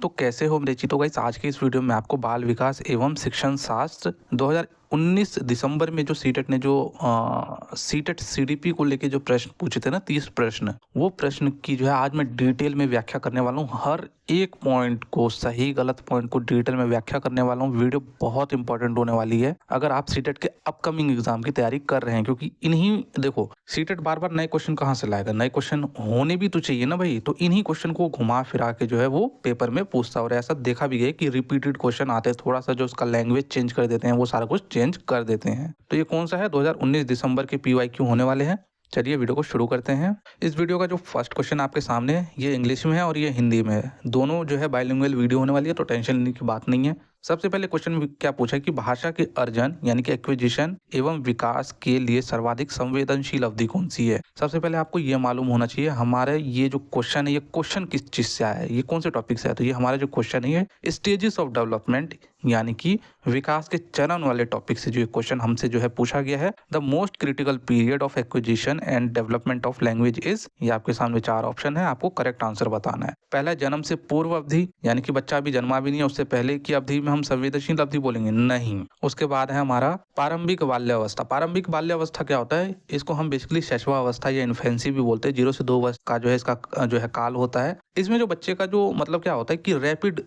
तो कैसे हो मेरे तो गाइस, आज के इस वीडियो में आपको बाल विकास एवं शिक्षण शास्त्र 2019 दिसंबर में जो सीटेट ने जो सीटेट सीडीपी को लेके जो प्रश्न पूछे थे ना, 30 प्रश्न, वो प्रश्न की जो है आज मैं डिटेल में व्याख्या करने वाला हूँ। हर एक पॉइंट को, सही गलत पॉइंट को डिटेल में व्याख्या करने वाला हूँ। वीडियो बहुत इंपॉर्टेंट होने वाली है अगर आप सीटेट के अपकमिंग एग्जाम की तैयारी कर रहे हैं, क्योंकि इन्हीं देखो सीटेट बार बार नए क्वेश्चन कहाँ से लाएगा, नए क्वेश्चन होने भी तो चाहिए ना भाई। तो इन्हीं क्वेश्चन को घुमा फिरा के जो है वो पेपर में पूछता, और ऐसा देखा भी गया कि रिपीटेड क्वेश्चन आते हैं, थोड़ा सा जो उसका लैंग्वेज चेंज कर देते हैं, वो सारा कुछ चेंज कर देते हैं। तो ये कौन सा है, 2019 दिसंबर के पीवाईक्यू होने वाले हैं। चलिए वीडियो को शुरू करते हैं। इस वीडियो का जो फर्स्ट क्वेश्चन आपके सामने है, ये इंग्लिश में है और ये हिंदी में है। दोनों जो है बाइलिंगुअल वीडियो होने वाली है, तो टेंशन लेने की बात नहीं है। सबसे पहले क्वेश्चन क्या पूछा है कि भाषा के अर्जन यानी कि एक्विजिशन एवं विकास के लिए सर्वाधिक संवेदनशील अवधि कौन सी है। सबसे पहले आपको ये मालूम होना चाहिए हमारे ये जो क्वेश्चन है, ये क्वेश्चन किस चीज से आया है, ये कौन से टॉपिक से है। तो ये हमारा जो क्वेश्चन है, स्टेजेस ऑफ डेवलपमेंट यानी कि विकास के चरण वाले टॉपिक से जो क्वेश्चन हमसे जो है पूछा गया है। The most critical period of acquisition and development of language is, ये आपके सामने 4 ऑप्शन है, आपको करेक्ट आंसर बताना है। पहला, जन्म से पूर्व अवधि यानी कि बच्चा अभी जन्मा भी नहीं है, उससे पहले की अवधि में हम संवेदनशील अवधि बोलेंगे नहीं। उसके बाद है हमारा प्रारंभिक बाल्यावस्था। प्रारंभिक बाल्यावस्था क्या होता है, इसको हम बेसिकली शैशवावस्था या इन्फेंसी भी बोलते हैं। 0 से 2 वर्ष का जो है इसका जो है काल होता है। इसमें जो बच्चे का जो मतलब क्या होता है कि रैपिड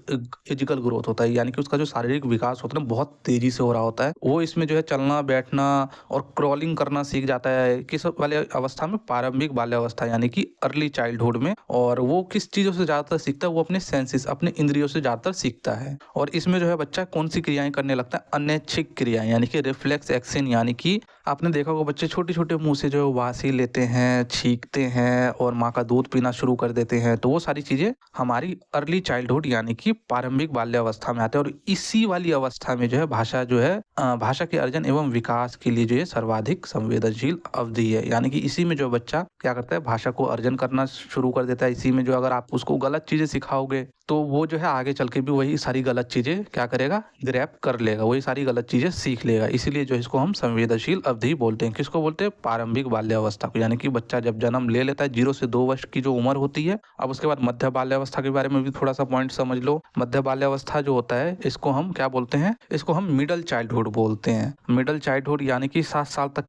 फिजिकल ग्रोथ होता है, यानी कि उसका जो शारीरिक विकास होता है ना, बहुत तेजी से हो रहा होता है। वो इसमें जो है चलना बैठना और क्रॉलिंग करना सीख जाता है। किस वाले अवस्था में, प्रारंभिक बाल्यावस्था यानी कि अर्ली चाइल्डहुड में। और वो किस चीजों से ज्यादातर सीखता है, वो अपने सेंसेस, अपने इंद्रियों से ज्यादातर सीखता है। और इसमें जो है बच्चा कौन सी क्रियाएं करने लगता है, अनैच्छिक क्रियाएं यानी कि रिफ्लेक्स एक्शन, यानी कि आपने देखा होगा बच्चे छोटे छोटे मुंह से जो है वासी लेते हैं, छींकते हैं और माँ का दूध पीना शुरू कर देते हैं। तो वो सारी चीजें हमारी अर्ली चाइल्डहुड यानी कि प्रारंभिक बाल्यावस्था में आते हैं। और इसी वाली अवस्था में जो है भाषा जो है भाषा के अर्जन एवं विकास के लिए जो है सर्वाधिक संवेदनशील अवधि है। यानी कि इसी में जो बच्चा क्या करता है, भाषा को अर्जन करना शुरू कर देता है। इसी में जो अगर आप उसको गलत चीजें सिखाओगे तो वो जो है आगे चल के भी वही सारी गलत चीजें क्या करेगा, ग्रैब कर लेगा, वही सारी गलत चीजें सीख लेगा। इसीलिए जो इसको हम संवेदनशील अवधि बोलते हैं। किसको बोलते हैं, प्रारंभिक बाल्यावस्था को। यानी कि बच्चा जब जन्म ले लेता है, 0 से 2 वर्ष की जो उम्र होती है। अब उसके बाद मध्य बाल्यावस्था के बारे में भी थोड़ा सा पॉइंट समझ लो। मध्य बाल्यावस्था जो होता है, इसको हम क्या बोलते हैं, इसको हम मिडल चाइल्डहुड बोलते हैं। मिडल चाइल्डहुड यानी कि 7 साल तक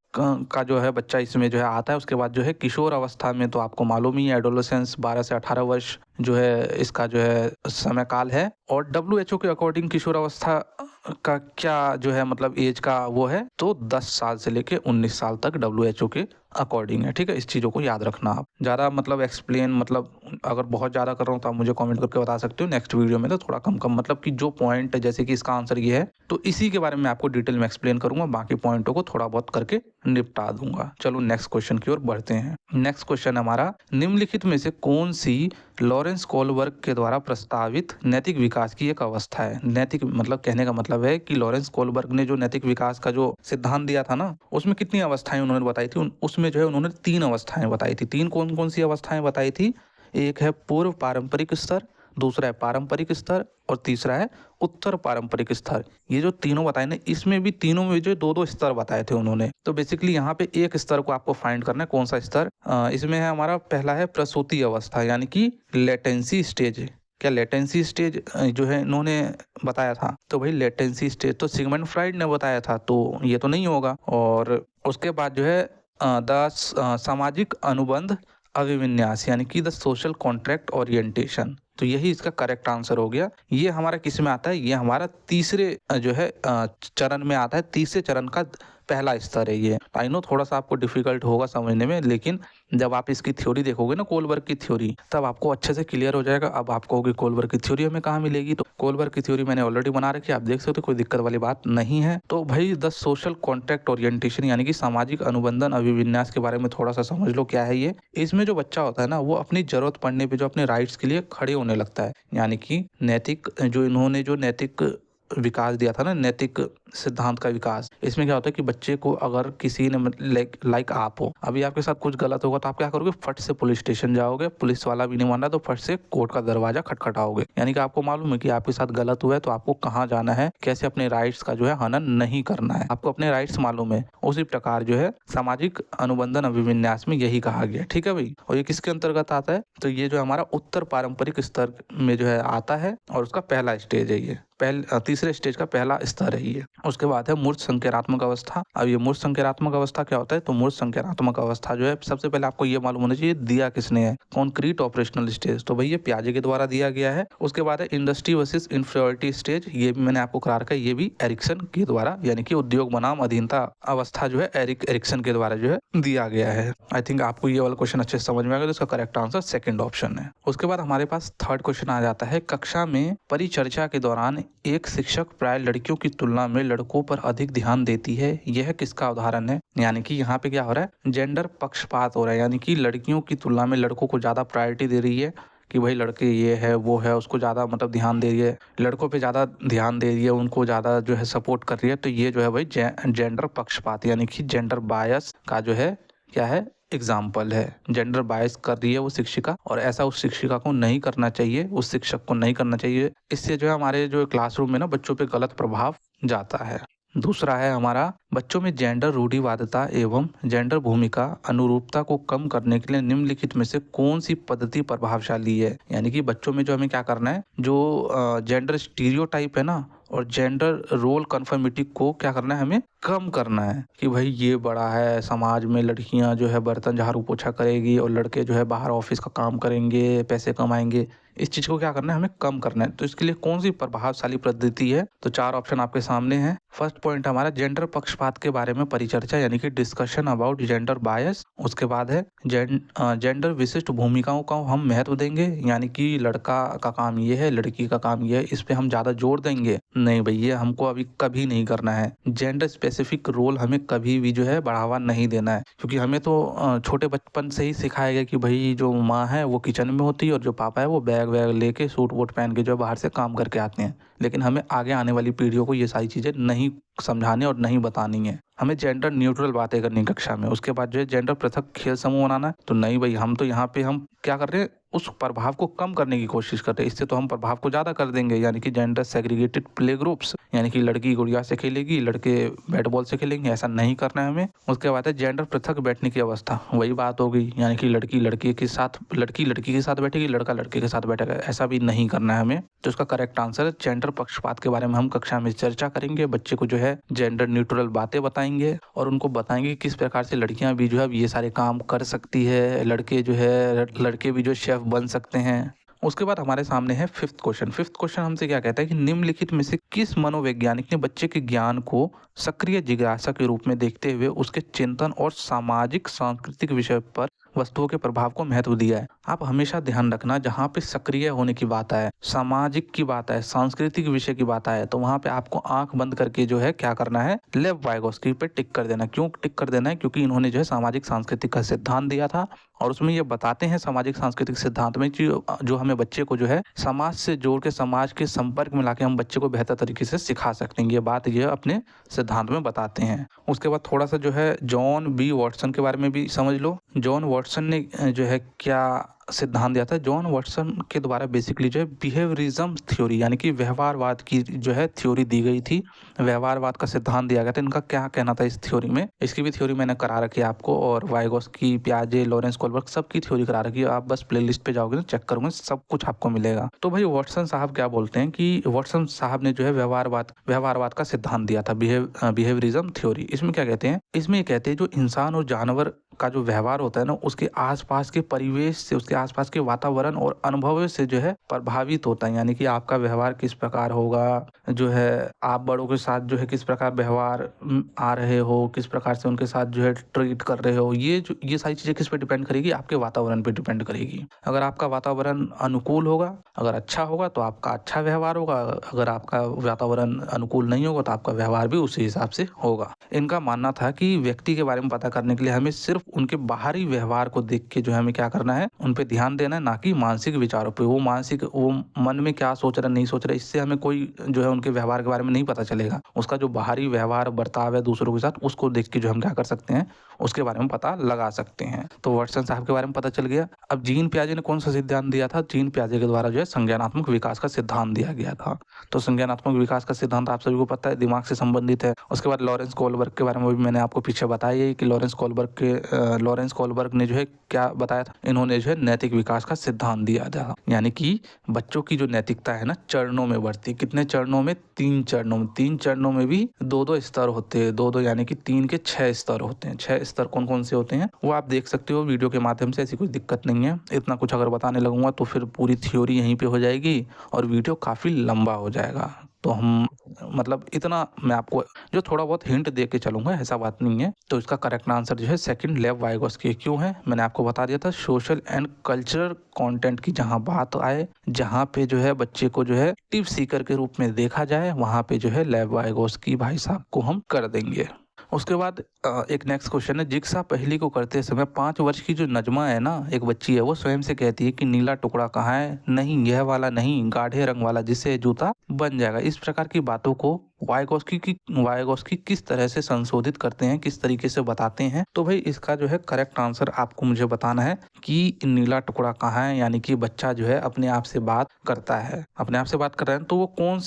का जो है बच्चा इसमें जो है आता है। उसके बाद जो है किशोर अवस्था में, तो आपको मालूम ही है, एडोलेसेंस 12 से 18 वर्ष जो है इसका जो है समय काल है। और WHO के अकॉर्डिंग किशोर अवस्था का क्या जो है मतलब एज का वो है, तो 10 साल से लेके 19 साल तक WHO के अकॉर्डिंग है। ठीक है, इस चीज़ों को याद रखना। आप ज़्यादा मतलब एक्सप्लेन, मतलब अगर बहुत ज़्यादा कर रहा हूँ तो आप मुझे कमेंट करके बता सकते हो। नेक्स्ट वीडियो में तो थोड़ा कम कम, मतलब कि जो पॉइंट है, जैसे कि इसका आंसर ये है, तो इसी के बारे में आपको डिटेल में एक्सप्लेन करूंगा। बाकी पॉइंटों को थोड़ा बहुत करके निपटा दूंगा। चलो नेक्स्ट क्वेश्चन की ओर बढ़ते हैं। नेक्स्ट क्वेश्चन हमारा, निम्नलिखित में से कौन सी लॉरेंस कोलबर्ग के द्वारा प्रस्तावित नैतिक विकास की एक अवस्था है। नैतिक मतलब कहने का मतलब है कि लॉरेंस कोलबर्ग ने जो नैतिक विकास का जो सिद्धांत दिया था ना, उसमें कितनी अवस्थाएं उन्होंने बताई थी। उसमें जो है उन्होंने 3 अवस्थाएं बताई थी। 3 कौन कौन सी अवस्थाएं बताई थी, एक है पूर्व पारंपरिक स्तर, दूसरा है पारंपरिक स्तर और तीसरा है उत्तर पारंपरिक स्तर। ये जो तीनों बताए ना, इसमें भी तीनों में जो 2-2 स्तर बताए थे उन्होंने। तो बेसिकली यहाँ पे एक स्तर को आपको फाइंड करना है, कौन सा स्तर। इसमें है हमारा पहला है प्रसूति अवस्था यानी कि लेटेंसी स्टेज। क्या लेटेंसी स्टेज जो है इन्होंने बताया था, तो भाई लेटेंसी स्टेज तो सिगमंड फ्राइड ने बताया था, तो ये तो नहीं होगा। और उसके बाद जो है सामाजिक अनुबंध अभिविन्यास यानी कि द सोशल कॉन्ट्रैक्ट ओरिएंटेशन। तो यही इसका करेक्ट आंसर हो गया। ये हमारा किस में आता है, ये हमारा तीसरे जो है चरण में आता है। तीसरे चरण का पहला स्तर है ये। आई नो थोड़ा सा आपको डिफिकल्ट होगा समझने में, लेकिन जब आप इसकी थ्योरी देखोगे ना, कोलबर्ग की थ्योरी, तब आपको अच्छे से क्लियर हो जाएगा। अब आप कहोगे कोलबर्ग की थ्योरी हमें कहाँ मिलेगी, तो कोलबर्ग की थ्योरी मैंने ऑलरेडी बना रखी है, आप देख सकते हो, कोई दिक्कत वाली बात नहीं है। तो भाई द सोशल कॉन्ट्रैक्ट ओरिएंटेशन यानी कि सामाजिक अनुबंधन अभिविन्यास के बारे में थोड़ा सा समझ लो क्या है ये। इसमें जो बच्चा होता है ना, वो अपनी जरूरत पड़ने पे जो अपने राइट्स के लिए खड़े होने लगता है। यानी कि नैतिक जो इन्होंने जो नैतिक विकास दिया था ना, नैतिक सिद्धांत का विकास। इसमें क्या होता है कि बच्चे को अगर किसी ने लाइक आप हो, अभी आपके साथ कुछ गलत होगा तो आप क्या करोगे, फट से पुलिस स्टेशन जाओगे, पुलिस वाला भी नहीं मान रहा तो फट से कोर्ट का दरवाजा खटखटाओगे। यानी कि आपको मालूम है कि आपके साथ गलत हुआ है तो आपको कहाँ जाना है, कैसे अपने राइट्स का जो है हनन नहीं करना है, आपको अपने राइट्स मालूम है। उसी प्रकार जो है सामाजिक अनुबंधन अभिविन्यास में यही कहा गया, ठीक है भाई। और ये किसके अंतर्गत आता है, तो ये जो हमारा उत्तर पारंपरिक स्तर में जो है आता है और उसका पहला स्टेज है ये, तीसरे स्टेज का पहला स्तर है ये। उसके बाद है मूर्त संकेतात्मक अवस्था। अब ये मूर्त संकेतात्मक अवस्था क्या होता है, तो मूर्त संकेतात्मक अवस्था जो है सबसे पहले आपको ये मालूम होना चाहिए दिया किसने है, कॉन्क्रीट ऑपरेशनल स्टेज, तो भाई ये पियाजे के द्वारा दिया गया है। उसके बाद है इंडस्ट्री वर्सेस इंफीरियरिटी स्टेज, ये भी मैंने आपको करा रखा है, ये भी एरिक्सन के द्वारा यानी कि उद्योग बनाम अधीनता अवस्था जो है एरिक्सन के द्वारा जो है दिया गया है। आई थिंक आपको ये वाला क्वेश्चन अच्छे से समझ में आ गया, तो इसका करेक्ट आंसर सेकंड ऑप्शन है। उसके बाद हमारे पास थर्ड क्वेश्चन आ जाता है, कक्षा में परिचर्चा के दौरान एक शिक्षक प्राय लड़कियों की तुलना में लड़कों पर अधिक ध्यान देती है, यह किसका उदाहरण है। यानी कि यहाँ पे क्या हो रहा है, जेंडर पक्षपात हो रहा है, यानी कि लड़कियों की तुलना में लड़कों को ज्यादा प्रायोरिटी दे रही है कि भाई लड़के ये है वो है, उसको ज़्यादा मतलब ध्यान दे रही है, लड़कों पे ज़्यादा ध्यान दे रही है, उनको ज़्यादा जो है सपोर्ट कर रही है। तो ये जो है भाई जेंडर पक्षपात यानी कि जेंडर बायस का जो है क्या है, एग्जाम्पल है। जेंडर बायस कर रही है वो शिक्षिका, और ऐसा उस शिक्षिका को नहीं करना चाहिए, उस शिक्षक को नहीं करना चाहिए। इससे जो है हमारे जो क्लासरूम में ना बच्चों पे गलत प्रभाव जाता है। दूसरा है हमारा, बच्चों में जेंडर रूढ़िवादिता एवं जेंडर भूमिका अनुरूपता को कम करने के लिए निम्नलिखित में से कौन सी पद्धति प्रभावशाली है। यानी कि बच्चों में जो हमें क्या करना है, जो जेंडर स्टीरियोटाइप है ना और जेंडर रोल कन्फर्मिटी को क्या करना है, हमें कम करना है। कि भाई ये बड़ा है, समाज में लड़कियां जो है बर्तन झाड़ू पोछा करेगी और लड़के जो है बाहर ऑफिस का काम करेंगे, पैसे कमाएंगे, इस चीज को क्या करना है, हमें कम करना है। तो इसके लिए कौन सी प्रभावशाली पद्धति है, तो चार ऑप्शन आपके सामने हैं। फर्स्ट पॉइंट हमारा जेंडर पक्षपात के बारे में परिचर्चा यानी कि डिस्कशन अबाउट जेंडर बायस। उसके बाद है जेंडर विशिष्ट भूमिकाओं का हम महत्व देंगे, यानी कि लड़का का काम ये है, लड़की का काम ये है, इस पे हम ज्यादा जोर देंगे नहीं भैया, हमको अभी कभी नहीं करना है। जेंडर स्पेसिफिक रोल हमें कभी भी जो है बढ़ावा नहीं देना है, क्योंकि हमें तो छोटे बचपन से ही सिखाया गया कि भाई जो माँ है वो किचन में होती है और जो पापा है वो बैग वैग लेके सूट वूट पहन के जो बाहर से काम करके आते हैं। लेकिन हमें आगे आने वाली पीढ़ियों को ये सारी चीजें नहीं समझाने और नहीं बतानी है। हमें जेंडर न्यूट्रल बातें करनी कक्षा में। उसके बाद जो है जेंडर पृथक खेल समूह बनाना है, तो नहीं भाई, हम तो यहाँ पे हम क्या कर रहे हैं, उस प्रभाव को कम करने की कोशिश कर रहे हैं। इससे तो हम प्रभाव को ज्यादा कर देंगे, यानी कि जेंडर सेग्रीगेटेड प्ले ग्रुप्स, यानी कि लड़की गुड़िया से खेलेगी, लड़के बैट बॉल से खेलेंगे, ऐसा नहीं करना है हमें। उसके बाद है जेंडर पृथक बैठने की अवस्था, वही बात हो गई, यानी कि लड़की लड़के के साथ, लड़की लड़की के साथ बैठेगी, लड़का लड़के के साथ बैठेगा, ऐसा भी नहीं करना है हमें। तो इसका करेक्ट आंसर है जेंडर पक्षपात के बारे में हम कक्षा में चर्चा करेंगे, बच्चे को जो है जेंडर न्यूट्रल बातें बताएंगे और उनको बताएंगे किस प्रकार से लड़कियां भी जो है ये सारे काम कर सकती है, लड़के जो है लड़के भी जो शेफ बन सकते हैं। उसके बाद हमारे सामने है फिफ्थ क्वेश्चन। फिफ्थ क्वेश्चन हमसे क्या कहता है कि निम्नलिखित में से किस मनोवैज्ञानिक ने बच्चे के ज्ञान को सक्रिय जिज्ञासा के रूप में देखते हुए उसके चिंतन और सामाजिक सांस्कृतिक विषय पर वस्तुओं के प्रभाव को महत्व दिया है। आप हमेशा ध्यान रखना, जहाँ पे सक्रिय होने की बात है, सामाजिक की बात है, सांस्कृतिक विषय की बात है, तो वहाँ पे आपको आंख बंद करके जो है क्या करना है, लेव वाइगोस्की पे टिक कर देना। क्यों टिक कर देना है, क्योंकि इन्होंने जो है सामाजिक सांस्कृतिक का सिद्धांत दिया था और उसमें ये बताते हैं सामाजिक सांस्कृतिक सिद्धांत में जो हमें बच्चे को जो है समाज से जोड़ के, समाज के संपर्क में लाके हम बच्चे को बेहतर तरीके से सिखा सकते हैं। ये बात ये अपने सिद्धांत में बताते हैं। उसके बाद थोड़ा सा जो है जॉन बी वॉटसन के बारे में भी समझ लो। जॉन वॉटसन ने जो है क्या सिद्धांत दिया था। जॉन वॉटसन के द्वारा बेसिकली जो है बिहेवियरिज्म थ्योरी यानी कि व्यवहारवाद की जो है थ्योरी दी गई थी, व्यवहारवाद का सिद्धांत दिया गया था। इनका क्या कहना था इस थ्योरी में, इसकी भी थ्योरी मैंने करा रखी है आपको, और वाइगोस्की, पियाजे, लॉरेंस कोलबर्ग सबकी थ्योरी करा रखी है। आप बस प्लेलिस्ट पे जाओगे ना, चेक करोगे, सब कुछ आपको मिलेगा। तो भाई वॉटसन साहब क्या बोलते हैं कि वॉटसन साहब ने जो है व्यवहारवाद का सिद्धांत दिया था, बिहेवियरिज्म थ्योरी। इसमें क्या कहते हैं, इसमें ये कहते हैं जो इंसान और जानवर का जो व्यवहार होता है ना, उसके आसपास के परिवेश से, उसके आसपास के वातावरण और अनुभव से जो है प्रभावित होता है। यानी कि आपका व्यवहार किस प्रकार होगा, जो है आप बड़ों के साथ जो है किस प्रकार व्यवहार आ रहे हो, किस प्रकार से उनके साथ जो है ट्रीट कर रहे हो, ये सारी चीजें किस पे डिपेंड करेगी, आपके वातावरण पे डिपेंड करेगी। अगर आपका वातावरण अनुकूल होगा, अगर अच्छा होगा तो आपका अच्छा व्यवहार होगा, अगर आपका वातावरण अनुकूल नहीं होगा तो आपका व्यवहार भी उसी हिसाब से होगा। इनका मानना था कि व्यक्ति के बारे में पता करने के लिए हमें सिर्फ उनके बाहरी व्यवहार को देख के जो है हमें क्या करना है, उन पे ध्यान देना है, ना कि मानसिक विचारों पे। वो मन में क्या सोच रहा है, नहीं सोच रहा है, इससे हमें कोई जो है उनके व्यवहार के बारे में नहीं पता चलेगा। उसका जो बाहरी व्यवहार बर्ताव है दूसरों के साथ, उसको देख के जो हम क्या कर सकते हैं, उसके बारे में पता लगा सकते हैं। तो वाटसन साहब के बारे में पता चल गया। अब जीन पियाजे ने कौन सा सिद्धांत दिया था? जीन पियाजे के द्वारा जो है संज्ञानात्मक विकास का सिद्धांत दिया गया था। तो संज्ञानात्मक विकास का सिद्धांत आप सभी को पता है, दिमाग से संबंधित है। उसके बाद लॉरेंस कोलबर्ग के बारे में भी मैंने आपको पीछे बताया है कि लॉरेंस कोलबर्ग ने जो है क्या बताया था, इन्होंने जो है नैतिक विकास का सिद्धांत दिया था। यानी कि बच्चों की जो नैतिकता है ना, चरणों में बढ़ती। कितने चरणों में? 3 चरणों में। 3 चरणों में भी 2-2 स्तर होते हैं, 2-2 यानी कि 3 के 6 स्तर होते हैं। 6 स्तर कौन कौन से होते हैं वो आप देख सकते हो वीडियो के माध्यम से, ऐसी कोई दिक्कत नहीं है। इतना कुछ अगर बताने लगूंगा तो फिर पूरी थ्योरी यहीं पे हो जाएगी और वीडियो काफ़ी लंबा हो जाएगा। तो हम मतलब इतना मैं आपको जो थोड़ा बहुत हिंट दे के चलूंगा, ऐसा बात नहीं है। तो इसका करेक्ट आंसर जो है सेकंड लेव वाइगोस्की। क्यों है मैंने आपको बता दिया था, सोशल एंड कल्चरल कंटेंट की जहां बात आए, जहां पे जो है बच्चे को जो है एक्टिव सीकर के रूप में देखा जाए, वहां पे जो है लेव वाइगोस्की भाई साहब को हम कर देंगे। उसके बाद एक नेक्स्ट क्वेश्चन है, जिक्सा पहेली को करते समय 5 वर्ष की जो नजमा है ना, एक बच्ची है, वो स्वयं से कहती है कि नीला टुकड़ा कहाँ है? नहीं, यह वाला नहीं, गाढ़े रंग वाला, जिससे जूता बन जाएगा। इस प्रकार की बातों को वाइगोस्की किस तरह से संशोधित करते हैं, किस तरीके से बताते हैं? तो भाई इसका जो है करेक्ट आंसर आपको मुझे बताना है कि नीला टुकड़ा कहाँ है। यानी कि बच्चा जो है अपने आप से बात करता है, अपने आप से बात कर रहा है, तो वो कौन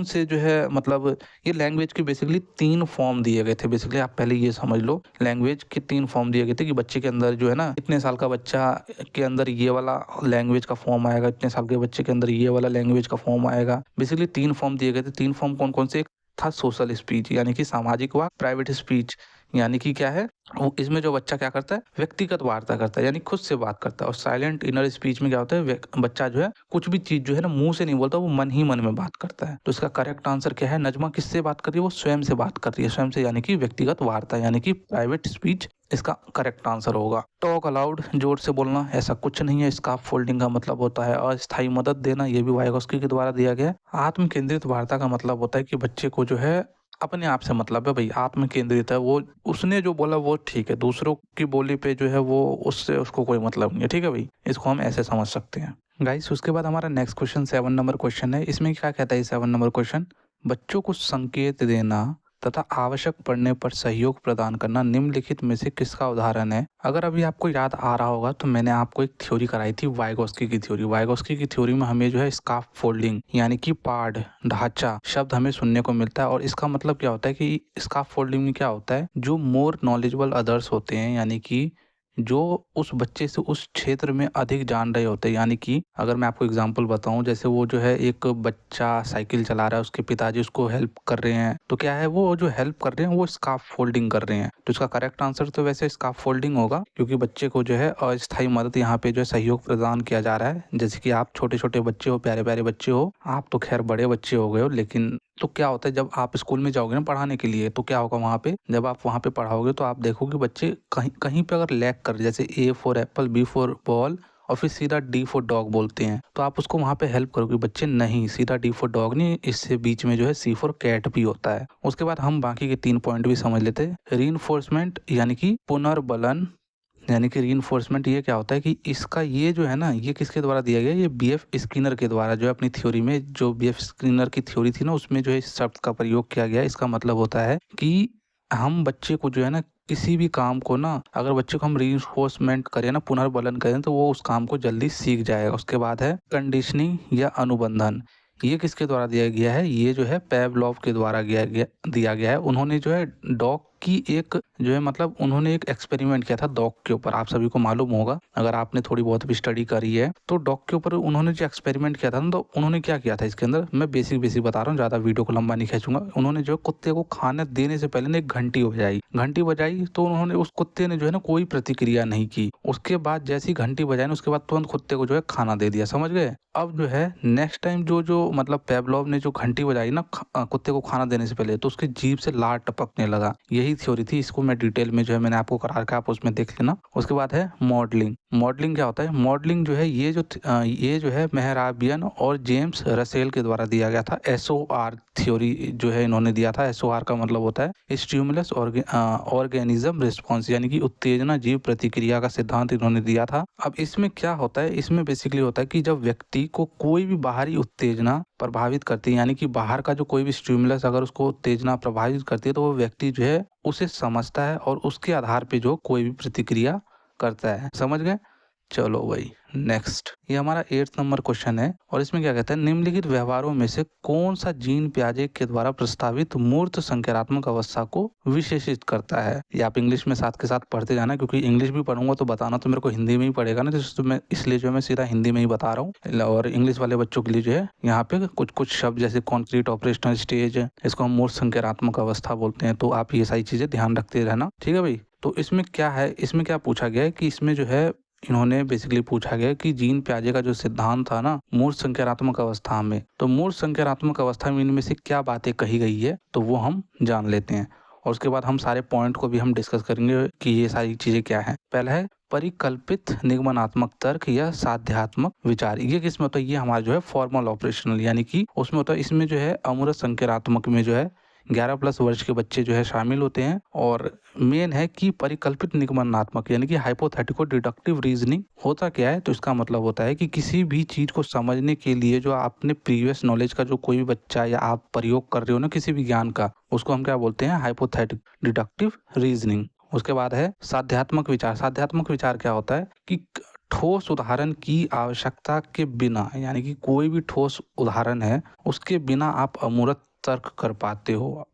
से जो है मतलब ये लैंग्वेज के बेसिकली 3 फॉर्म दिए गए थे। बेसिकली आप पहले ये समझ लो, लैंग्वेज के 3 फॉर्म दिए गए थे कि बच्चे के अंदर जो है ना, इतने साल का बच्चा के अंदर ये वाला लैंग्वेज का फॉर्म आएगा, इतने साल के बच्चे के अंदर ये वाला लैंग्वेज का फॉर्म आएगा। बेसिकली 3 फॉर्म दिए गए थे। 3 फॉर्म कौन कौन से? एक था सोशल स्पीच यानी कि सामाजिक वाक, प्राइवेट स्पीच यानी कि क्या है वो, इसमें जो बच्चा क्या करता है, व्यक्तिगत वार्ता करता है, यानी खुद से बात करता है। और साइलेंट इनर स्पीच में क्या होता है, बच्चा जो है कुछ भी चीज जो है ना मुंह से नहीं बोलता, वो मन ही मन में बात करता है। तो इसका करेक्ट आंसर क्या है? नजमा किससे बात कर रही है? वो स्वयं से बात कर रही है, स्वयं से, यानी कि व्यक्तिगत वार्ता यानी कि प्राइवेट स्पीच इसका करेक्ट आंसर होगा। टॉक अलाउड, जोर से बोलना, ऐसा कुछ नहीं है। स्कार्फ फोल्डिंग का मतलब होता है अस्थायी मदद देना, ये भी वाइगोस्की के द्वारा दिया गया है। आत्म केंद्रित वार्ता का मतलब होता है कि बच्चे को जो है अपने आप से मतलब है, भाई आत्म केंद्रित है, वो उसने जो बोला वो ठीक है, दूसरों की बोली पे जो है वो उससे उसको कोई मतलब नहीं है। ठीक है भाई, इसको हम ऐसे समझ सकते हैं गाइस। उसके बाद हमारा नेक्स्ट क्वेश्चन 7 नंबर क्वेश्चन है। इसमें क्या कहता है 7 नंबर क्वेश्चन, बच्चों को संकेत देना तथा आवश्यक पड़ने पर सहयोग प्रदान करना निम्नलिखित में से किसका उदाहरण है? अगर अभी आपको याद आ रहा होगा तो मैंने आपको एक थ्योरी कराई थी, वाइगोस्की की थ्योरी। वाइगोस्की की थ्योरी में हमें जो है स्कार्फ फोल्डिंग यानी कि पाढ़, ढांचा शब्द हमें सुनने को मिलता है। और इसका मतलब क्या होता है कि स्कार्फ फोल्डिंग में क्या होता है, जो मोर नॉलेजेबल अदर्स होते हैं, यानी कि जो उस बच्चे से उस क्षेत्र में अधिक जान रहे होते हैं। यानी कि अगर मैं आपको एग्जांपल बताऊं, जैसे वो जो है एक बच्चा साइकिल चला रहा है, उसके पिताजी उसको हेल्प कर रहे हैं, तो क्या है वो जो हेल्प कर रहे हैं वो स्कार्फ फोल्डिंग कर रहे हैं। तो इसका करेक्ट आंसर तो वैसे स्कार्फ फोल्डिंग होगा, क्योंकि बच्चे को जो है अस्थायी मदद यहाँ पे जो है सहयोग प्रदान किया जा रहा है। जैसे कि आप छोटे छोटे बच्चे हो, प्यारे प्यारे बच्चे हो, आप तो खैर बड़े बच्चे हो गए हो, लेकिन तो क्या होता है जब आप स्कूल में जाओगे ना पढ़ाने के लिए, तो क्या होगा वहाँ पे, जब आप वहाँ पे पढ़ाओगे तो आप देखोगे बच्चे कहीं कहीं पे अगर लैग कर, जैसे A for apple, B for ball और फिर सीधा डी फॉर डॉग बोलते हैं, तो आप उसको वहाँ पे हेल्प करोगे। बच्चे नहीं, सीधा डी फॉर डॉग नहीं, इससे बीच में जो है सी फॉर कैट भी होता है। उसके बाद हम बाकी के 3 पॉइंट भी समझ लेते हैं। रीइंफोर्समेंट यानी कि पुनर्बलन, यानी कि रीइंफोर्समेंट ये क्या होता है कि इसका ये जो है ना, ये किसके द्वारा दिया गया? ये बीएफ स्किनर के द्वारा, जो है अपनी थ्योरी में, जो बीएफ स्किनर की थ्योरी थी ना, उसमें जो है इस शब्द का प्रयोग किया गया। इसका मतलब होता है कि हम बच्चे को जो है ना, किसी भी काम को ना, अगर बच्चे को हम रीइंफोर्समेंट करें ना, पुनर्बलन करें, तो वो उस काम को जल्दी सीख जाएगा। उसके बाद है कंडीशनिंग या अनुबंधन। ये किसके द्वारा दिया गया है? ये जो है पेवलोव के द्वारा दिया गया है। उन्होंने जो है डॉग की एक जो है मतलब उन्होंने एक एक्सपेरिमेंट किया था डॉग के ऊपर। आप सभी को मालूम होगा, अगर आपने थोड़ी बहुत भी स्टडी करी है, तो डॉग के ऊपर उन्होंने जो एक्सपेरिमेंट किया था ना, तो उन्होंने क्या किया था इसके अंदर, मैं बेसिक बता रहा हूँ, ज़्यादा वीडियो को लंबा नहीं खींचूंगा। उन्होंने जो कुत्ते को खाना देने से पहले एक घंटी बजाई, तो उन्होंने उस कुत्ते ने जो है ना कोई प्रतिक्रिया नहीं की। उसके बाद जैसी घंटी बजाई ना, उसके बाद तुरंत कुत्ते को जो है खाना दे दिया। समझ गए? अब जो है नेक्स्ट टाइम जो मतलब पेवलोव ने जो घंटी बजाई ना कुत्ते को खाना देने से पहले, तो उसकी जीभ से लार टपकने लगा। यही पहली थ्योरी थी, इसको मैं डिटेल में जो है मैंने आपको करा रखा है, आप उसमें देख लेना। उसके बाद है मॉडलिंग। मॉडलिंग क्या होता है? मॉडलिंग जो है ये जो है मेहराबियन और जेम्स रसेल के द्वारा दिया गया था। SOR थ्योरी जो है इन्होंने दिया था। SOR का मतलब होता है स्टिमुलस ऑर्गेनिज्म रिस्पॉन्स, यानी कि उत्तेजना जीव प्रतिक्रिया का सिद्धांत इन्होंने दिया था। अब इसमें क्या होता है? इसमें बेसिकली होता है कि जब व्यक्ति को कोई भी बाहरी उत्तेजना प्रभावित करती है, यानी कि बाहर का जो कोई भी स्टिमुलस अगर उसको उत्तेजना प्रभावित करती है, तो वो व्यक्ति जो है उसे समझता है और उसके आधार पे जो कोई भी प्रतिक्रिया करता है। समझ गए? चलो भाई नेक्स्ट, ये हमारा 8th नंबर क्वेश्चन है और इसमें क्या कहता है? निम्नलिखित व्यवहारों में से कौन सा जीन पियाजे के द्वारा प्रस्तावित मूर्त संज्ञानात्मक अवस्था को विशेषित करता है? ये आप इंग्लिश में साथ के साथ पढ़ते जाना, क्योंकि इंग्लिश भी पढ़ूंगा तो बताना तो मेरे को हिंदी में ही पड़ेगा ना, तो मैं इसलिए जो है मैं सीधा हिंदी में ही बता रहा हूँ। और इंग्लिश वाले बच्चों के लिए जो है यहाँ पे कुछ शब्द जैसे कॉन्क्रीट ऑपरेशनल स्टेज, इसको हम मूर्त संज्ञानात्मक अवस्था बोलते हैं, तो आप ये सारी चीजें ध्यान रखते रहना, ठीक है भाई। तो इसमें क्या है, इसमें क्या पूछा गया है कि इसमें जो है इन्होंने बेसिकली पूछा गया कि जीन पियाजे का जो सिद्धांत था ना मूर्त संज्ञानात्मक अवस्था में, तो मूर्त संज्ञानात्मक अवस्था में इनमें से क्या बातें कही गई है तो वो हम जान लेते हैं, और उसके बाद हम सारे पॉइंट को भी हम डिस्कस करेंगे कि ये सारी चीजें क्या है। पहला है परिकल्पित निगमनात्मक तर्क या साध्यात्मक विचार। ये किसमें होता है? ये हमारा जो है फॉर्मल ऑपरेशनल, यानी कि उसमें होता है। इसमें जो है अमूर्त संज्ञानात्मक में जो है 11+ वर्ष के बच्चे जो है शामिल होते हैं, और मेन है कि परिकल्पित निगमनात्मक यानी कि हाइपोथेटिको डिडक्टिव रीजनिंग होता क्या है? तो इसका मतलब होता है कि किसी भी चीज को समझने के लिए जो आपने प्रीवियस नॉलेज का जो कोई भी बच्चा या आप प्रयोग कर रहे हो ना किसी भी ज्ञान का, उसको हम क्या बोलते हैं? Hypothetic deductive reasoning. उसके बाद है साध्यात्मक विचार। साध्यात्मक विचार क्या होता है कि ठोस उदाहरण की आवश्यकता के बिना, यानी कि कोई भी ठोस उदाहरण है उसके बिना आप अमूर्त तर्क कर पाते हो,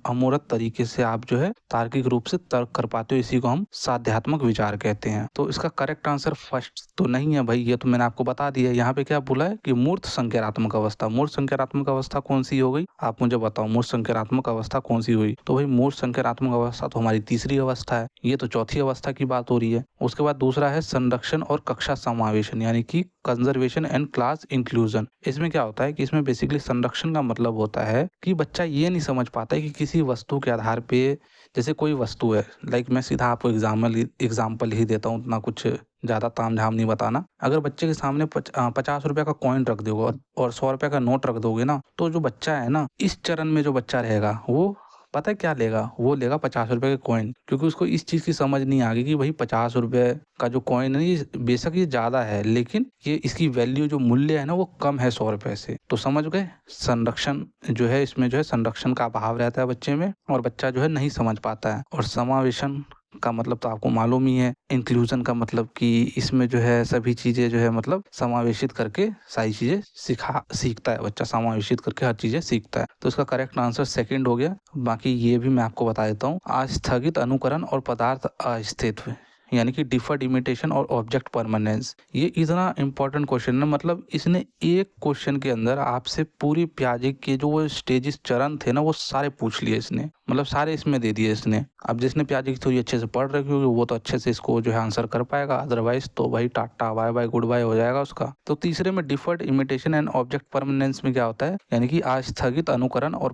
अमूर्त तरीके से आप जो है तार्किक रूप से तर्क कर पाते हो, इसी को हम साध्यात्मक विचार कहते हैं। तो इसका करेक्ट आंसर फर्स्ट तो नहीं है भाई, ये तो मैंने आपको बता दिया। यहाँ पे क्या बोला है कि मूर्त संज्ञानात्मक अवस्था। मूर्त संज्ञानात्मक अवस्था कौन सी हो गई? आप मुझे बताओ मूर्त संज्ञानात्मक अवस्था कौन सी हुई? तो भाई मूर्त संज्ञानात्मक अवस्था तो हमारी तीसरी अवस्था है, ये तो चौथी अवस्था की बात हो रही है। उसके बाद दूसरा है संरक्षण और कक्षा समावेशन, यानी कि कंजर्वेशन एंड क्लास इंक्लूजन। इसमें क्या होता है कि इसमें बेसिकली संरक्षण का मतलब होता है कि बच्चा ये नहीं समझ पाता है कि किसी वस्तु के आधार पे, जैसे कोई वस्तु है, लाइक मैं सीधा आपको एग्जाम्पल ही देता हूँ, उतना कुछ ज्यादा तामझाम नहीं बताना। अगर बच्चे के सामने 50 रुपए का कॉइन रख दोगे और 100 रुपए का नोट रख दोगे ना, तो जो बच्चा है ना, इस चरण में जो बच्चा रहेगा वो पता है क्या लेगा? वो लेगा 50 रुपए के कॉइन, क्योंकि उसको इस चीज की समझ नहीं आ गई कि भाई 50 रुपए का जो कॉइन है ये बेशक ये ज्यादा है, लेकिन ये इसकी वैल्यू जो मूल्य है ना वो कम है 100 रुपए से। तो समझ गए? संरक्षण जो है, इसमें जो है संरक्षण का अभाव रहता है बच्चे में, और बच्चा जो है नहीं समझ पाता है। और समावेशन का मतलब तो आपको मालूम ही है। इंक्लूजन का मतलब कि इसमें जो है सभी चीजें जो है मतलब समावेशित करके सारी चीजें सीखता है बच्चा, समावेशित करके हर चीजें सीखता है। तो इसका करेक्ट आंसर सेकंड हो गया। बाकी ये भी मैं आपको बता देता हूँ, आस्थगित अनुकरण और पदार्थ अस्तित्व, यानी कि डिफर्ड इमिटेशन और ऑब्जेक्ट परमानेंस। ये इतना इंपॉर्टेंट क्वेश्चन है, मतलब इसने एक क्वेश्चन के अंदर आपसे पूरी पियाजे के जो वो स्टेजेस चरण थे ना वो सारे पूछ लिए इसने, मतलब सारे इसमें दे दिए इसने। अब जिसने पियाजे की थ्योरी अच्छे से पढ़ रखी होगी वो तो अच्छे से इसको जो है आंसर कर पाएगा, अदरवाइज तो भाई tata bye bye good bye हो जाएगा उसका। तो तीसरे में deferred imitation and object permanence में क्या होता है, यानी कि आस्थगित अनुकरण और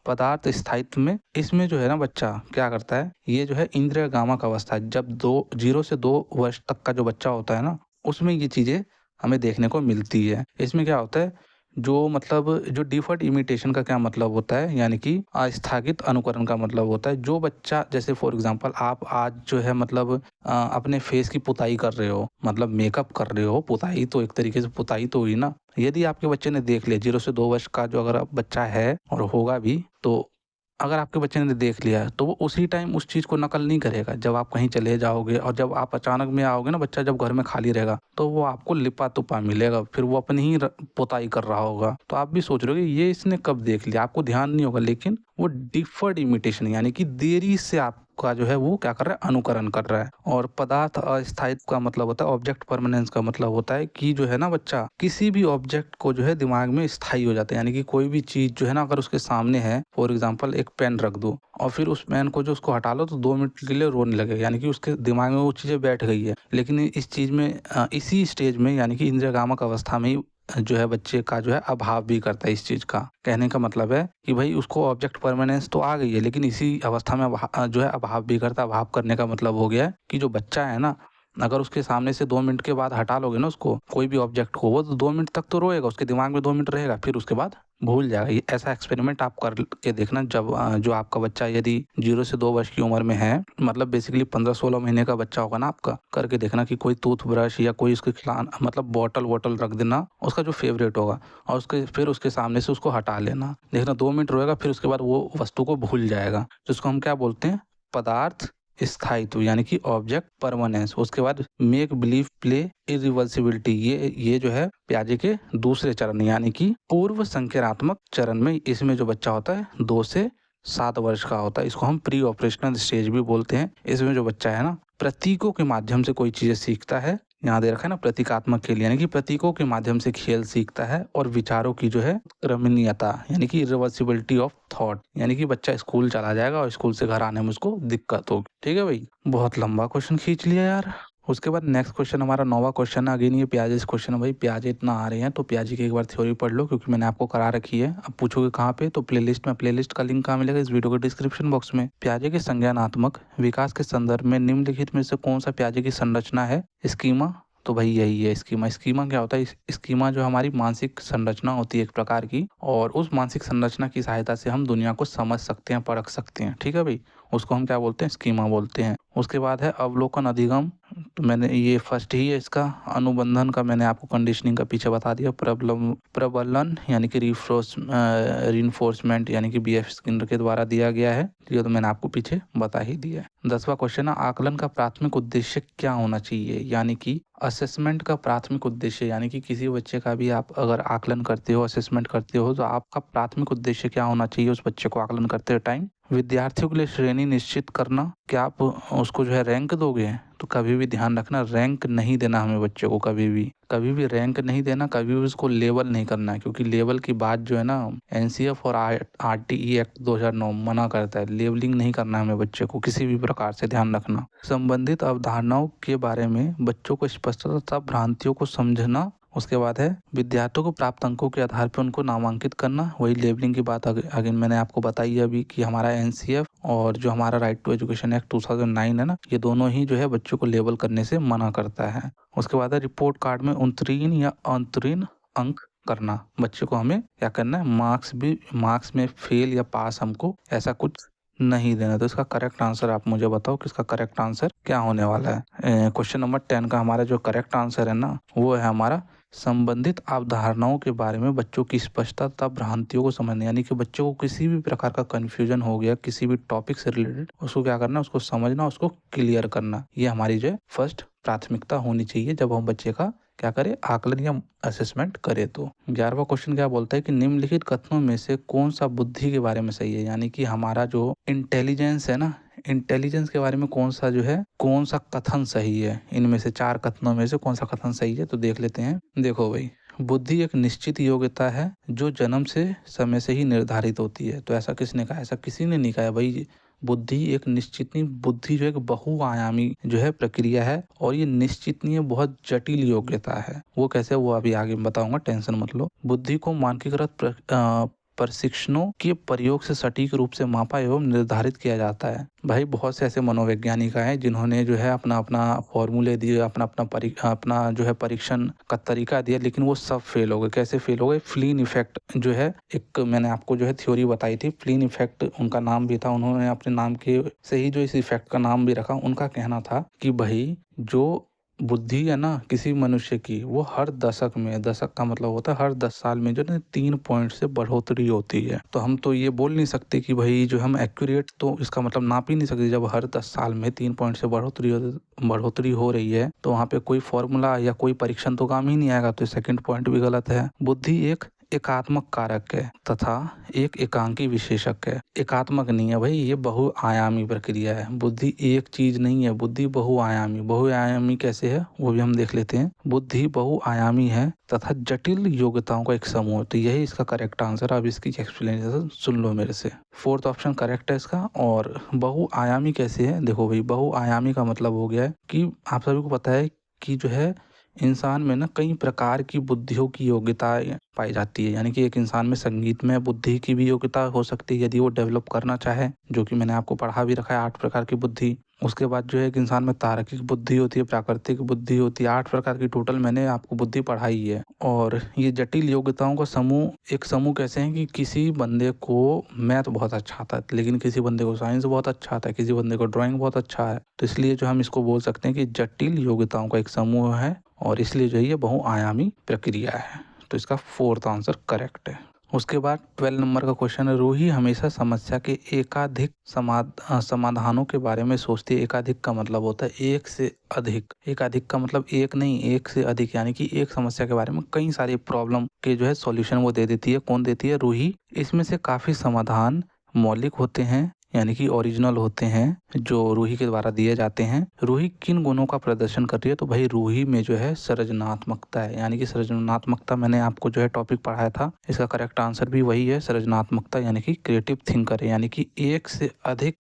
पदार्थ स्थायित्व में, इसमें जो है ना बच्चा क्या करता है, ये जो है इंद्रिय गामक अवस्था है। जब 0 से 2 वर्ष तक का जो बच्चा होता है ना, उसमें ये चीजें हमें देखने को मिलती है। इसमें क्या होता है, जो मतलब जो डिफर्ड इमिटेशन का क्या मतलब होता है, यानी कि आस्थगित अनुकरण का मतलब होता है जो बच्चा, जैसे फॉर एग्जांपल आप आज जो है मतलब अपने फेस की पुताई कर रहे हो, मतलब मेकअप कर रहे हो, पुताई तो एक तरीके से पुताई तो हुई ना। यदि आपके बच्चे ने देख लिया, 0 से 2 वर्ष का जो अगर बच्चा है और होगा भी, तो अगर आपके बच्चे ने देख लिया तो वो उसी टाइम उस चीज को नकल नहीं करेगा। जब आप कहीं चले जाओगे और जब आप अचानक में आओगे ना, बच्चा जब घर में खाली रहेगा तो वो आपको लिपा तुपा मिलेगा, फिर वो अपनी ही पुताई कर रहा होगा। तो आप भी सोच रहे हो कि ये इसने कब देख लिया, आपको ध्यान नहीं होगा, लेकिन वो डिफर्ड इमिटेशन यानी कि देरी से आपका जो है वो क्या कर रहा है, अनुकरण कर रहा है। और पदार्थ अस्थायित्व का मतलब होता है, ऑब्जेक्ट परमानेंस का मतलब होता है कि जो है ना बच्चा किसी भी ऑब्जेक्ट को जो है दिमाग में स्थायी हो जाता है, यानी कि कोई भी चीज जो है ना अगर उसके सामने है, फॉर एग्जाम्पल एक पेन रख दो और फिर उस पेन को जो उसको हटा लो तो 2 मिनट के लिए रोने लगेगा, यानी कि उसके दिमाग में वो चीजें बैठ गई है। लेकिन इस चीज में इसी स्टेज में यानी कि इंद्रियगामक अवस्था में ही जो है बच्चे का जो है अभाव भी करता है इस चीज़ का। कहने का मतलब है कि भाई उसको ऑब्जेक्ट परमानेंस तो आ गई है, लेकिन इसी अवस्था में जो है अभाव भी करता है। अभाव करने का मतलब हो गया है कि जो बच्चा है ना, अगर उसके सामने से 2 मिनट के बाद हटा लोगे ना उसको, कोई भी ऑब्जेक्ट को, वो तो 2 मिनट तक तो रोएगा, उसके दिमाग में 2 मिनट रहेगा, फिर उसके बाद भूल जाएगा। ये ऐसा एक्सपेरिमेंट आप करके देखना। जब जो आपका बच्चा यदि 0 से 2 वर्ष की उम्र में है, मतलब बेसिकली 15-16 महीने का बच्चा होगा ना आपका, करके देखना कि कोई टूथब्रश या कोई उसके मतलब बॉटल रख देना उसका जो फेवरेट होगा, और फिर उसके सामने से उसको हटा लेना। देखना 2 मिनट रोएगा, फिर उसके बाद वो वस्तु को भूल जाएगा। जिसको हम क्या बोलते हैं, पदार्थ स्थायित्व, यानी कि ऑब्जेक्ट परमानेंस। उसके बाद मेक बिलीव प्ले इरिवर्सिबिलिटी, ये जो है पियाजे के दूसरे चरण यानी कि पूर्व संख्यात्मक चरण में, इसमें जो बच्चा होता है 2 से 7 वर्ष का होता है, इसको हम प्री ऑपरेशनल स्टेज भी बोलते हैं। इसमें जो बच्चा है ना, प्रतीकों के माध्यम से कोई चीजें सीखता है। यहाँ दे रखा है ना प्रतीकात्मक खेल, यानी कि प्रतीकों के माध्यम से खेल सीखता है, और विचारों की जो है क्रमणीयता, यानी कि रिवर्सिबिलिटी ऑफ थॉट, यानी कि बच्चा स्कूल चला जाएगा और स्कूल से घर आने में उसको दिक्कत होगी। ठीक है भाई, बहुत लंबा क्वेश्चन खींच लिया यार। उसके बाद नेक्स्ट क्वेश्चन हमारा 9वां क्वेश्चन है। अगेन ये प्याजे क्वेश्चन है भाई, प्याजे इतना आ रहे हैं तो प्याजे की एक बार थ्योरी पढ़ लो, क्योंकि मैंने आपको करा रखी है। अब पूछोगे कहाँ पे, तो प्लेलिस्ट में। प्लेलिस्ट का लिंक कहाँ मिलेगा, इस वीडियो के डिस्क्रिप्शन बॉक्स में। प्याजे के संज्ञानात्मक विकास के संदर्भ में निम्नलिखित में से कौन सा प्याजे की संरचना है, स्कीमा? तो भाई यही है स्कीमा। स्कीमा क्या होता है, स्कीमा जो हमारी मानसिक संरचना होती है एक प्रकार की, और उस मानसिक संरचना की सहायता से हम दुनिया को समझ सकते हैं, परख सकते हैं। ठीक है भाई, उसको हम क्या बोलते हैं, स्कीमा बोलते हैं। उसके बाद है अवलोकन अधिगम, तो मैंने ये फर्स्ट ही है इसका। अनुबंधन का मैंने आपको कंडीशनिंग का पीछे बता दिया। प्रबलन यानी कि रिइंफोर्समेंट यानी कि BF स्किनर के द्वारा दिया गया है, ये तो मैंने आपको पीछे बता ही दिया है। 10वां क्वेश्चन है, आकलन का प्राथमिक उद्देश्य क्या होना चाहिए, यानी कि असेसमेंट का प्राथमिक उद्देश्य, यानी कि किसी बच्चे का भी आप अगर आकलन करते हो, असेसमेंट करते हो, तो आपका प्राथमिक उद्देश्य क्या होना चाहिए उस बच्चे को आकलन करते टाइम? विद्यार्थियों के लिए श्रेणी निश्चित करना। क्या आप उसको जो है रैंक दोगे? तो कभी भी ध्यान रखना, रैंक नहीं देना हमें बच्चे को, कभी भी रैंक नहीं देना, कभी भी उसको लेवल नहीं करना है, क्योंकि लेवल की बात जो है ना, NCF और RTE एक्ट 2009 मना करता है। लेवलिंग नहीं करना है हमें बच्चे को किसी भी प्रकार से, ध्यान रखना। संबंधित अवधारणाओं के बारे में बच्चों को स्पष्टता तथा भ्रांतियों को समझना। उसके बाद है विद्यार्थियों को प्राप्त अंकों के आधार पर उनको नामांकित करना। वही लेवलिंग की बात अगेन मैंने आपको बताई है अभी कि हमारा NCF और जो हमारा राइट टू एजुकेशन एक्ट 2009 है ना, ये दोनों ही जो है बच्चों को लेवल करने से मना करता है। उसके बाद है रिपोर्ट कार्ड में उत्तीर्ण या अंतरीण अंक करना। बच्चे को हमें क्या करना है, मार्क्स में फेल या पास हमको ऐसा कुछ नहीं देना। तो इसका करेक्ट आंसर आप मुझे बताओ कि इसका करेक्ट आंसर क्या होने वाला है। क्वेश्चन नंबर 10 का हमारा जो करेक्ट आंसर है ना, वो है हमारा संबंधित अवधारणाओं के बारे में बच्चों की स्पष्टता तथा भ्रांतियों को समझना, यानी कि बच्चों को किसी भी प्रकार का कंफ्यूजन हो गया किसी भी टॉपिक से रिलेटेड, उसको क्या करना, उसको समझना, उसको क्लियर करना। ये हमारी जो है फर्स्ट प्राथमिकता होनी चाहिए जब हम बच्चे का क्या करें, आकलन या असेसमेंट करें। तो 11वां क्वेश्चन क्या बोलता है कि निम्नलिखित कथनों में से कौन सा बुद्धि के बारे में सही है, यानी कि हमारा जो इंटेलिजेंस है ना, इंटेलिजेंस के बारे में कौन सा कथन सही है। इनमें से 4 कथनों में से कौन सा कथन सही है, तो देख लेते हैं। देखो भाई, बुद्धि एक निश्चित योग्यता है जो जन्म से समय से ही निर्धारित होती है। तो ऐसा किसने कहा, ऐसा किसी ने नहीं कहा भाई। बुद्धि एक निश्चित नहीं, बुद्धि जो एक बहुआयामी जो है प्रक्रिया है, और ये निश्चित नहीं है, बहुत जटिल योग्यता है। वो कैसे, वो अभी आगे बताऊंगा, टेंशन मत लो। बुद्धि को मानकीकृत प्रशिक्षणों के प्रयोग से सटीक रूप से मापा एवं निर्धारित किया जाता है। भाई बहुत से ऐसे मनोवैज्ञानिक हैं जिन्होंने जो है अपना फॉर्मूले दिए, अपना जो है परीक्षण का तरीका दिया, लेकिन वो सब फेल हो गए। कैसे फेल हो गए, फ्लीन इफेक्ट जो है, एक मैंने आपको जो है थ्योरी बताई थी, फ्लीन इफेक्ट उनका नाम भी था, उन्होंने अपने नाम के से ही जो इस इफेक्ट का नाम भी रखा। उनका कहना था कि भाई जो बुद्धि है ना किसी मनुष्य की, वो हर दशक में, दशक का मतलब होता है हर 10 साल में जो है 3 पॉइंट से बढ़ोतरी होती है। तो हम तो ये बोल नहीं सकते कि भाई जो हम एक्यूरेट, तो इसका मतलब नाप ही नहीं सकते। जब हर 10 साल में 3 पॉइंट से बढ़ोतरी हो रही है, तो वहाँ पे कोई फॉर्मूला या कोई परीक्षण तो काम ही नहीं आएगा। तो सेकंड पॉइंट भी गलत है। बुद्धि एक एकात्मक कारक है तथा एक एकांकी विशेषक है। एकात्मक नहीं है भाई, ये बहुआयामी प्रक्रिया है। बुद्धि एक चीज नहीं है, बुद्धि बहुआयामी कैसे है वो भी हम देख लेते हैं। बुद्धि बहुआयामी है तथा जटिल योग्यताओं का एक समूह। तो यही इसका करेक्ट आंसर। अब इसकी एक्सप्लेनेशन सुन लो मेरे से। 4th ऑप्शन करेक्ट है इसका। और बहुआयामी कैसे है, देखो भाई, बहुआयामी का मतलब हो गया है कि आप सभी को पता है कि जो है इंसान में ना कई प्रकार की बुद्धियों की योग्यताएं पाई जाती है। यानी कि एक इंसान में संगीत में बुद्धि की भी योग्यता हो सकती है यदि वो डेवलप करना चाहे, जो कि मैंने आपको पढ़ा भी रखा है 8 प्रकार की बुद्धि। उसके बाद जो है एक इंसान में तार्किक बुद्धि होती है, प्राकृतिक बुद्धि होती है, 8 प्रकार की टोटल मैंने आपको बुद्धि पढ़ाई है। और ये जटिल योग्यताओं का समूह, एक समूह कैसे हैं कि किसी बंदे को मैथ बहुत अच्छा आता है, लेकिन किसी बंदे को साइंस बहुत अच्छा आता है, किसी बंदे को ड्राइंग बहुत अच्छा है, तो इसलिए जो हम इसको बोल सकते हैं कि जटिल योग्यताओं का एक समूह है और इसलिए जो ये बहुआयामी प्रक्रिया है। तो इसका 4th आंसर करेक्ट है। उसके बाद 12 नंबर का क्वेश्चन है, रूही हमेशा समस्या के एकाधिक समाधानों के बारे में सोचती है। एकाधिक का मतलब होता है एक से अधिक। एकाधिक का मतलब एक नहीं, एक से अधिक, यानी कि एक समस्या के बारे में कई सारी प्रॉब्लम के जो है सॉल्यूशन वो दे देती है। कौन देती है? रूही। इसमें से काफी समाधान मौलिक होते हैं, यानी कि ओरिजिनल होते हैं, जो रूही के द्वारा दिए जाते हैं। रूही किन गुणों का प्रदर्शन कर रही है? तो भाई रूही में जो है सृजनात्मकता है, यानी कि सृजनात्मकता मैंने आपको जो है टॉपिक पढ़ाया था, इसका करेक्ट आंसर भी वही है, सृजनात्मकता, यानी कि क्रिएटिव थिंकर है। यानी कि एक से अधिक,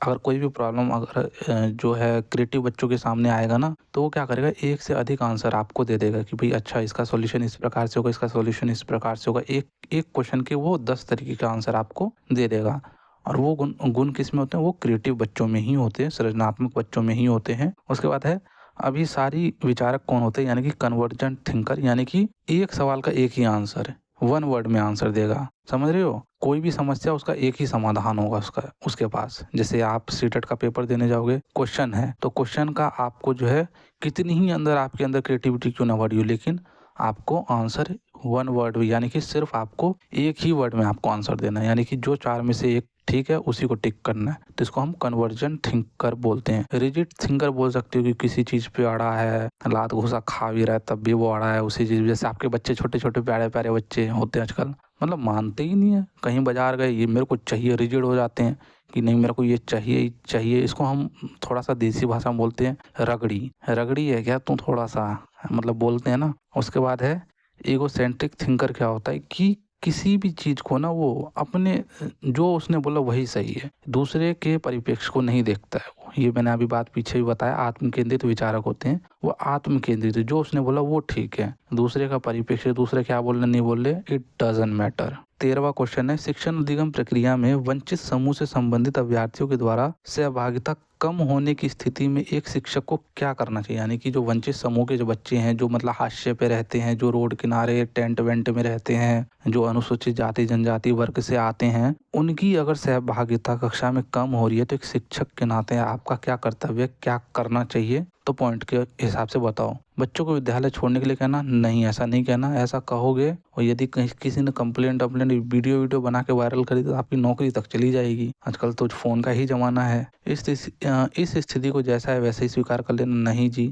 अगर कोई भी प्रॉब्लम अगर जो है क्रिएटिव बच्चों के सामने आएगा ना, तो वो क्या करेगा, एक से अधिक आंसर आपको दे देगा कि भाई अच्छा इसका सॉल्यूशन इस प्रकार से होगा, इसका सॉल्यूशन इस प्रकार से होगा। एक क्वेश्चन के वो 10 तरीके का आंसर आपको दे देगा। और वो गुण किस में होते हैं? वो क्रिएटिव बच्चों में ही होते हैं, सृजनात्मक बच्चों में ही होते हैं। उसके बाद है अभी सारी विचारक कौन होते हैं? यानी कि कन्वर्जेंट थिंकर, यानी कि एक सवाल का एक ही आंसर है, 1 वर्ड में आंसर देगा। समझ रहे हो? कोई भी समस्या उसका एक ही समाधान होगा उसके पास। जैसे आप सीटेट का पेपर देने जाओगे, क्वेश्चन है तो क्वेश्चन का आपको जो है कितनी ही अंदर आपके अंदर क्रिएटिविटी क्यों ना बढ़ी हो, लेकिन आपको आंसर 1 वर्ड में, यानी कि सिर्फ आपको एक ही वर्ड में आपको आंसर देना है, यानी कि जो 4 में से एक ठीक है उसी को टिक करना है। तो इसको हम कन्वर्जेंट थिंकर बोलते हैं। रिजिड थिंकर बोल सकते हो कि किसी चीज पे अड़ा है, लात घुसा खा भी रहा है तब भी वो अड़ा है उसी चीज। जैसे आपके बच्चे छोटे छोटे प्यारे प्यारे बच्चे होते हैं आजकल, मतलब मानते ही नहीं है, कहीं बाजार गए ये मेरे को चाहिए, रिजिड हो जाते हैं कि नहीं मेरे को ये चाहिए ही चाहिए। इसको हम थोड़ा सा देसी भाषा में बोलते हैं रगड़ी। रगड़ी है क्या तू? थोड़ा सा मतलब बोलते हैं ना। उसके बाद है ईगोसेंट्रिक थिंकर। क्या होता है कि किसी भी चीज को ना वो अपने जो उसने बोला वही सही है, दूसरे के परिप्रेक्ष्य को नहीं देखता है वो। ये मैंने अभी बात पीछे भी बताया, आत्म केंद्रित विचारक होते हैं, वो आत्म केंद्रित, जो उसने बोला वो ठीक है, दूसरे का परिप्रेक्ष्य, दूसरे क्या बोल रहे नहीं बोल रहे, इट डजंट मैटर। 13वां क्वेश्चन है, शिक्षण अधिगम प्रक्रिया में वंचित समूह से संबंधित अभ्यर्थियों के द्वारा सहभागिता कम होने की स्थिति में एक शिक्षक को क्या करना चाहिए? यानी कि जो वंचित समूह के जो बच्चे हैं, जो मतलब हाशिए पे रहते हैं, जो रोड किनारे टेंट वेंट में रहते हैं, जो अनुसूचित जाति जनजाति वर्ग से आते हैं, उनकी अगर सहभागिता कक्षा में कम हो रही है तो एक शिक्षक के नाते आपका क्या कर्तव्य, क्या करना चाहिए? तो पॉइंट के हिसाब से बताओ। बच्चों को विद्यालय छोड़ने के लिए कहना? नहीं, ऐसा नहीं कहना। ऐसा कहोगे और यदि कहीं किसी ने कंप्लेंट वीडियो बना के वायरल करी तो आपकी नौकरी तक चली जाएगी। आजकल तो फोन का ही जमाना है। इस स्थिति को जैसा है वैसे ही स्वीकार कर लेना? नहीं जी।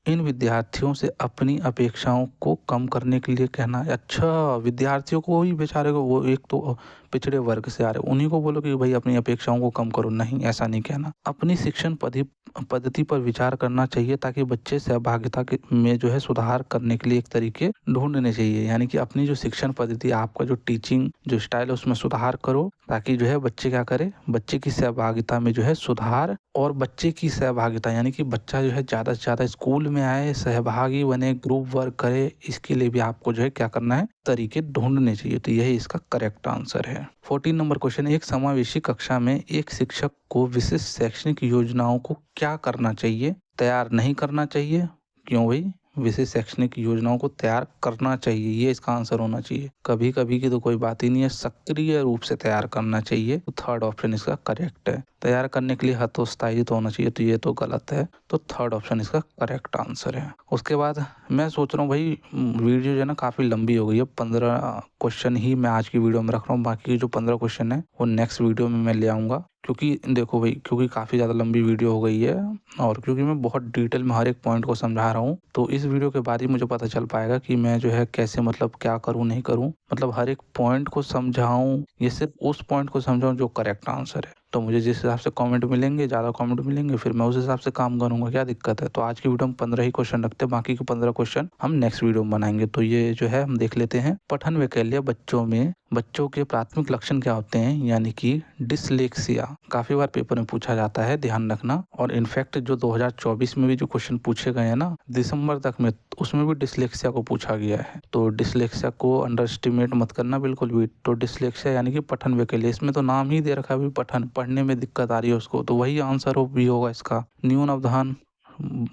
इन विद्यार्थियों से अपनी अपेक्षाओं को कम करने के लिए कहना। अच्छा, विद्यार्थियों को ही बेचारे को, वो एक तो पिछड़े वर्ग से आ रहे, उन्हीं को बोलो कि भाई अपनी अपेक्षाओं को कम करो? नहीं, ऐसा नहीं कहना। अपनी शिक्षण पद्धति पर विचार करना चाहिए ताकि बच्चे सहभागिता में जो है सुधार करने के लिए एक तरीके ढूंढने चाहिए। यानी कि अपनी जो शिक्षण पद्धति, आपका जो टीचिंग जो स्टाइल है उसमें सुधार करो ताकि जो है बच्चे क्या करे, बच्चे की सहभागिता में जो है सुधार। और बच्चे की सहभागिता यानी कि बच्चा जो है ज़्यादा से ज़्यादा स्कूल में आए, सहभागी बने, ग्रुप वर्क करे, इसके लिए भी आपको जो है क्या करना है, तरीके ढूंढने चाहिए। तो यही इसका करेक्ट आंसर है। 14 नंबर क्वेश्चन, एक समावेशी कक्षा में एक शिक्षक को विशिष्ट शैक्षणिक योजनाओं को क्या करना चाहिए? तैयार नहीं करना चाहिए। क्यों भाई? विशेष शैक्षणिक योजनाओं को तैयार करना चाहिए, ये इसका आंसर होना चाहिए। कभी कभी की तो कोई बात ही नहीं है, सक्रिय रूप से तैयार करना चाहिए। तो 3rd ऑप्शन इसका करेक्ट है। तैयार करने के लिए हतोत्साहित होना चाहिए, तो ये तो गलत है। तो 3rd ऑप्शन इसका करेक्ट आंसर है। उसके बाद मैं सोच रहा हूँ भाई वीडियो जो है ना काफ़ी लंबी हो गई है, 15 क्वेश्चन ही मैं आज की वीडियो में रख रहा हूँ। बाकी जो 15 क्वेश्चन है वो नेक्स्ट वीडियो में मैं ले आऊँगा। क्योंकि देखो भाई, क्योंकि काफ़ी ज़्यादा लंबी वीडियो हो गई है और क्योंकि मैं बहुत डिटेल में हर एक पॉइंट को समझा रहा हूँ, तो इस वीडियो के बाद ही मुझे पता चल पाएगा कि मैं जो है कैसे, मतलब क्या करूँ नहीं करूँ, मतलब हर एक पॉइंट को समझाऊँ, ये सिर्फ उस पॉइंट को समझाऊँ जो करेक्ट आंसर है। तो मुझे जिस हिसाब से कमेंट मिलेंगे, ज़्यादा कमेंट मिलेंगे, फिर मैं उस हिसाब से काम करूँगा, क्या दिक्कत है। तो आज की वीडियो में 15 ही क्वेश्चन रखते हैं, बाकी के 15 क्वेश्चन हम नेक्स्ट वीडियो में बनाएंगे। तो ये जो है हम देख लेते हैं। पठन वैकल्य बच्चों के प्राथमिक लक्षण क्या होते हैं, यानी कि डिसलेक्सिया। काफ़ी बार पेपर में पूछा जाता है, ध्यान रखना। और इनफैक्ट जो 2024 में भी जो क्वेश्चन पूछे गए हैं ना दिसंबर तक में, उसमें भी डिसलेक्सिया को पूछा गया है। तो डिसलेक्सिया को अंडर एस्टिमेट मत करना बिल्कुल भी। तो डिसलेक्सिया यानी कि पठन वैकल्य, इसमें तो नाम ही दे रखा है भी पठन, पढ़ने में दिक्कत आ रही है उसको, तो वही आंसर भी होगा इसका। न्यून अवधान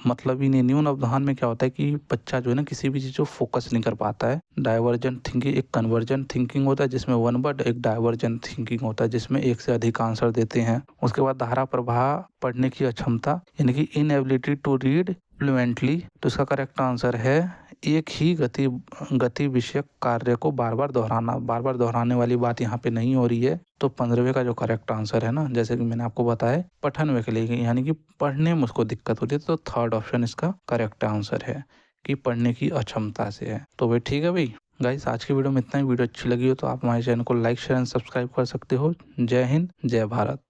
मतलब ही नहीं। न्यून अवधान में क्या होता है कि बच्चा जो है ना किसी भी चीज़ को फोकस नहीं कर पाता है। डाइवर्जेंट थिंकिंग, एक कन्वर्जेंट थिंकिंग होता है जिसमें वन वर्ड, एक डाइवर्जेंट थिंकिंग होता है जिसमें एक से अधिक आंसर देते हैं। उसके बाद धारा प्रवाह पढ़ने की अक्षमता यानी कि इनएबिलिटी टू रीड फ्लुएंटली। तो इसका करेक्ट आंसर है एक ही गति विषयक कार्य को बार बार दोहराना। बार बार दोहराने वाली बात यहाँ पे नहीं हो रही है। तो 15वें का जो करेक्ट आंसर है ना, जैसे कि मैंने आपको बताया, पठन वैकल्य यानी कि पढ़ने में उसको दिक्कत होती है। तो थर्ड ऑप्शन इसका करेक्ट आंसर है कि पढ़ने की अक्षमता से है। तो भाई ठीक है भाई गाइस, आज की वीडियो में इतना ही। वीडियो अच्छी लगी हो तो आप हमारे चैनल को लाइक शेयर एंड सब्सक्राइब कर सकते हो। जय हिंद, जय भारत।